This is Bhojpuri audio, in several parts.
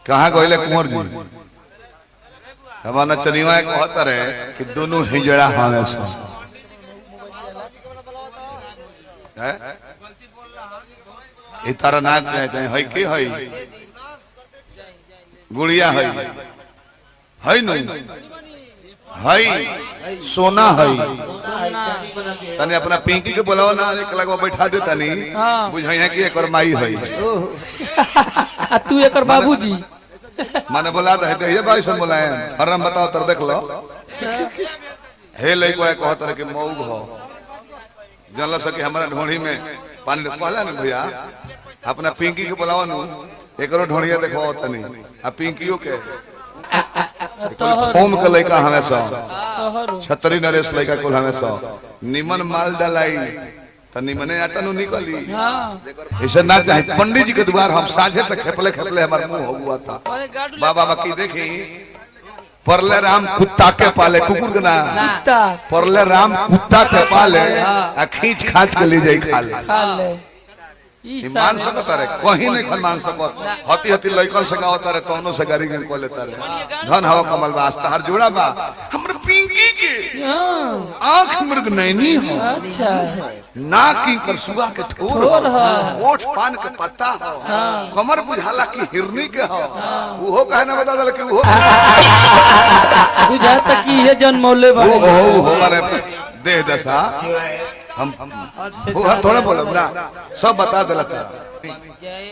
कहाँ गए कुंवर जी हमारा चनिया कहता रहे कि दोनों हिजड़ा हमें सो तारा नाक कहते हैं के है गुड़िया है नहीं है सोना है तने अपना पिंकी के बुलाओ ना एक लग बैठा दे तनी बुझाई है कि एकर माई है तू एकर बाबूजी माने बोला तो है ये भाई सब बुलाए हरम बताओ तर देख लो हे लइको है कहत रहे कि मौग हो जानला सके हमरा ढोणी में पानी कहला ना भैया अपना पिंकी के बुलाओ नु एकरो ढोणिया देखो तनी आ पिंकियो के ओम के लइका हमेशा छतरी नरेश लइका कुल हमेशा निमन माल डलाई त निमने आता नु निकली ऐसा ना चाहे पंडित जी के द्वार हम साझे से खेपले खेपले हमार मुंह हो हुआ था बाबा बाकी देखी परले राम कुत्ता के पाले कुकुर के ना परले राम कुत्ता के पाले आ खींच खाच के ले जाई खा ले मान सकता रे कहीं नहीं खन मान सकत हती हती लइकन से गावता रे तोनो से गाड़ी गन को लेता रे धन हवा कमल वास्ता हर जोड़ा बा हमर पिंकी के आंख मृग नैनी हो अच्छा नाक की कर सुगा के ठोर ओठ पान के पत्ता हो कमर बुझाला की हिरनी के हो वो कहे ना बता दल कि वो बुझा तक की ये जन्मौले बा हो मारे देह दशा हम थोड़ा बोलो ना सब बता दिला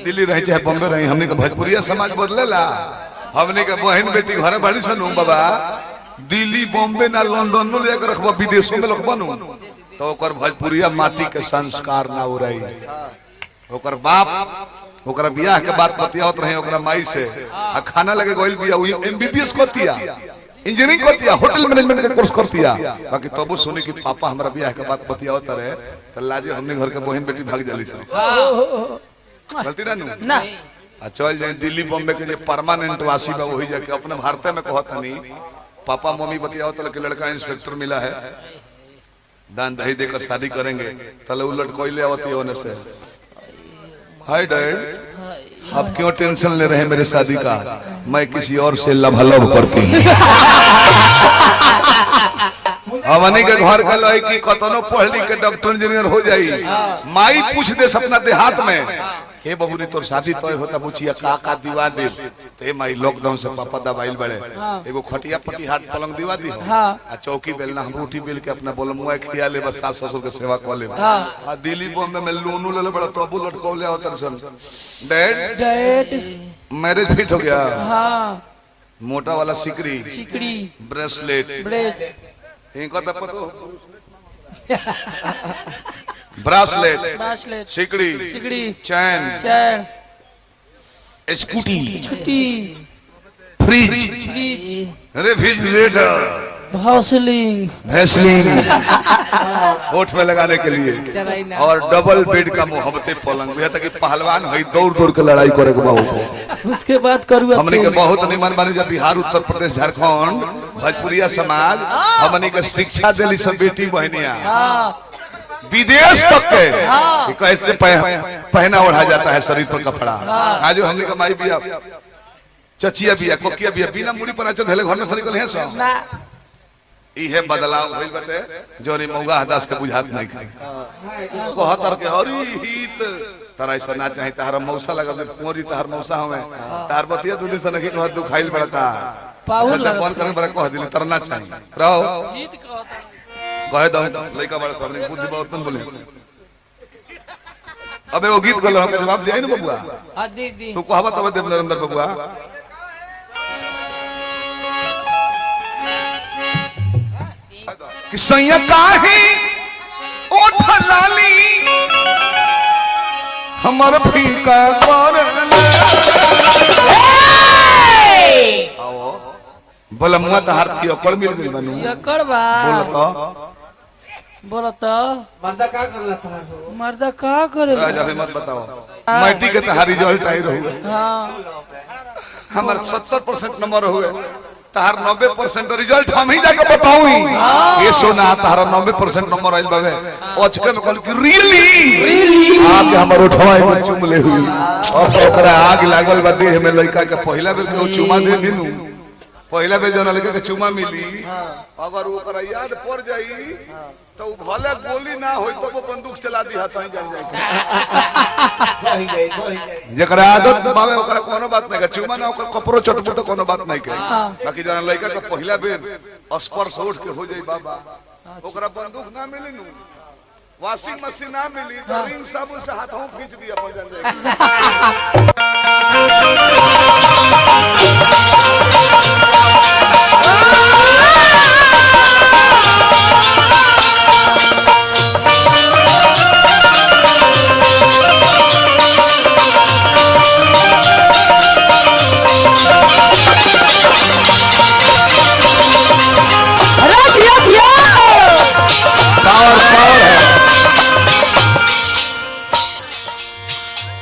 दिल्ली रहे चाहे बॉम्बे रहे हमने का भोजपुरिया समाज बदलेला हमने का बहन बेटी घरे बाड़ी सनु बाबा दिल्ली बॉम्बे ना लंदन नो लेकर रखबो विदेशों में रखबो नु तो ओकर भोजपुरिया माटी के संस्कार ना हो रही ओकर बाप ओकरा बियाह के बात बतियावत रहे ओकरा माई से आ खाना लगे गोइल बिया एमबीबीएस करतिया इंजीनियरिंग करतिया होटल मैनेजमेंट का कोर्स करतिया बाकी तबो सुने कि पापा हमरा बियाह के बात बतियावत रहे त लाजे हमने घर के बहन बेटी भाग जाली से गलती ना आ चल जाए दिल्ली बॉम्बे के जे परमानेंट वासी बा वही जाके अपने भारत में कहत नहीं पापा मम्मी बतियावत कि लड़का इंस्पेक्टर मिला है दान दही देकर शादी करेंगे तले उलट कोयले आवती होने से हाय डैड आप क्यों टेंशन ले रहे हैं मेरे शादी का मैं किसी और से लभालब करती हूँ हमनी के घर का लोई की कतनो पढ़ लिख के डॉक्टर इंजीनियर हो जाई माई पूछ दे सपना देहात में हे बबूनी तोर शादी तय होता पूछिया का दिवा दे ते माई लॉकडाउन से पापा दबाइल बड़े एगो खटिया पटी हाथ पलंग दिवा दी आ चौकी बेलना हम रोटी बेल के अपना बोल मुआ खिया ले बस सास ससुर के सेवा कर ले आ दिल्ली बॉम्बे में लोनू ले बड़ा तबू लटकौले होतर सन डैड मैरिज फिट हो गया हां मोटा वाला सिकड़ी ब्रेसलेट इनको तब तो ब्रेसलेट सिकड़ी चैन स्कूटी फ्रिज रेफ्रिजरेटर भैसलिन होठ में लगाने के लिए और डबल बेड का मोहब्बते पलंग यहाँ तक कि पहलवान है दौड़ दौड़ के लड़ाई करे के बाबू उसके बाद करूँ हमने के बहुत निमन मानी जब बिहार उत्तर प्रदेश झारखंड भोजपुरिया समाज हमने के शिक्षा दिली सब बेटी बहनिया विदेश तक के कैसे पहना ओढ़ा जाता है शरीर पर कपड़ा आज हमने का माई बिया चचिया बिया कोकिया बिया बिना मुड़ी पर आचो धले घर में सरी है सब इहे बदलाव भइल बटे जोनी मौगा हदास के बुझात नहीं कहतर के हरी हित तारा ऐसा ना चाहे तारा मौसा लगल मोरी तार मौसा हमें तार बतिया दुनी से नहीं कहत दुखाइल बड़का पाहुल फोन करे बड़ा कह दिली तरना चाहिए रहो गीत कहे दो लइका बड़ा सबने बुद्धि बहुत न बोले अबे वो गीत गलो हमके जवाब दिया न बबुआ हां दी तू कहबा तब देव नरेंद्र बबुआ कि सैया काहे ओठ लाली हमर फीका करले आओ बोला मुआ त हार की ओकड़ मिल गइल बनू ओकड़ बा बोला तो मर्दा का करे राजा भी मत बताओ माटी के तहारी जो टाइर हो हां हमर 70% नंबर हुए तार 90% रिजल्ट हम ही जाके बताऊं ये सोना तार 90% नंबर आइल बावे ओचके में कहल कि रियली आके हमर उठवाई में चुमले हुई अब ओकरा आग लागल बा देह में लइका के पहिला बेर के चुमा दे दिनु पहिला बेर जौन लइका के चुमा मिली अगर ओकरा याद पड़ जाई तो भले गोली ना होई तो वो बंदूक चला दी हाथ ही जान जाए जकरा आदत बावे ओकरा कोनो बात नहीं के चुमा ना ओकर कपड़ो चटपो तो कोनो बात नहीं के बाकी जन लइका के पहिला बेर स्पर्श उठ के हो जाई बाबा ओकरा बंदूक ना मिली नु वॉशिंग मशीन ना मिली तो रिंग साबुन से हाथों खींच दिया अपन जान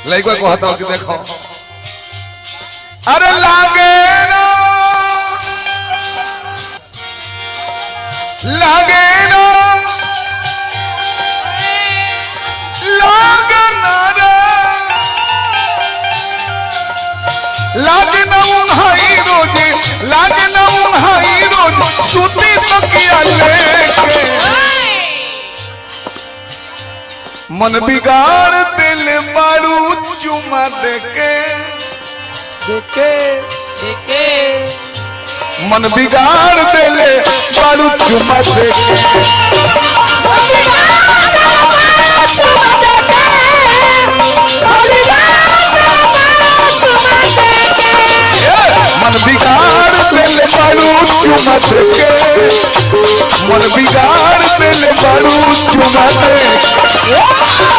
लइका को हटाओ कि देखो अरे लागे ना लागे ना लागे ना रे लागे ना उन्हाई रोज लागे ना उन्हाई रोज सुती तकिया लेके मन बिगाड़ दिल मारू चुमा देके मन बिगाड़ दिल मारू चुमा देके मन बिगाड़ दिल मारू चुमा देके मन बिगाड़ दिल मारू चुमा देके